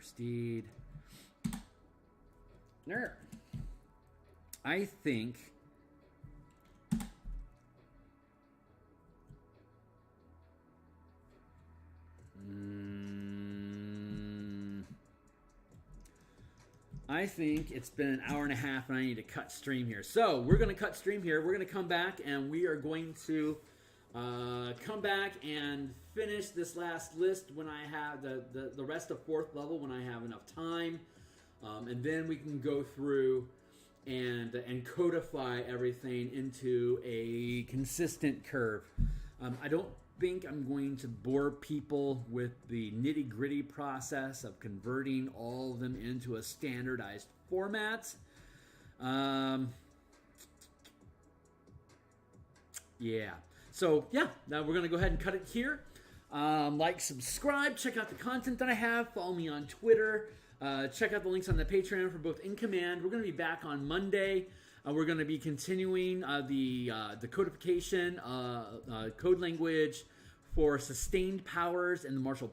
Steed. There. I think I think it's been an hour and a half, and I need to cut stream here. So we're going to cut stream here. We're going to come back, and we are going to come back and finish this last list when I have the rest of 4th level when I have enough time. And then we can go through and codify everything into a consistent curve. I don't think I'm going to bore people with the nitty-gritty process of converting all of them into a standardized format. Yeah. So, yeah, now we're going to go ahead and cut it here. Like, subscribe, check out the content that I have, follow me on Twitter, check out the links on the Patreon for both In Command. We're going to be back on Monday. We're going to be continuing the codification code language for sustained powers in the Martial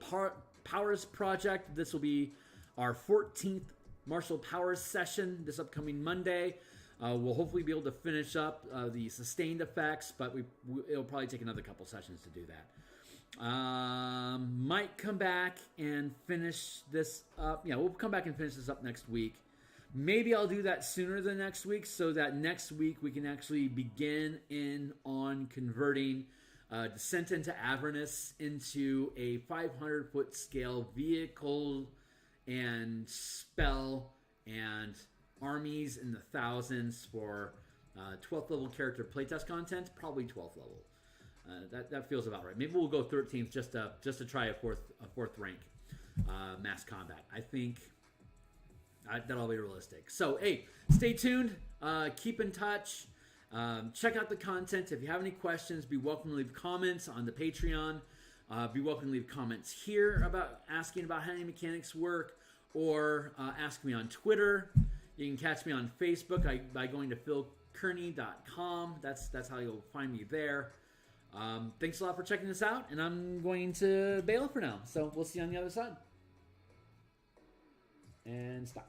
Powers project. This will be our 14th Martial Powers session this upcoming Monday. We'll hopefully be able to finish up the sustained effects, but it'll probably take another couple sessions to do that. Might come back and finish this up. Yeah, we'll come back and finish this up next week. Maybe I'll do that sooner than next week so that next week we can actually begin on converting Descent into Avernus into a 500-foot scale vehicle and spell and armies in the thousands for 12th level character playtest content, probably 12th level. That feels about right. Maybe we'll go 13th just to try a fourth rank mass combat. I think that'll be realistic. So hey, stay tuned. Keep in touch. Check out the content. If you have any questions, be welcome to leave comments on the Patreon. Be welcome to leave comments here about asking about how any mechanics work, or ask me on Twitter. You can catch me on Facebook by going to philkearney.com. That's how you'll find me there. Thanks a lot for checking this out, and I'm going to bail for now. So we'll see you on the other side. And stop.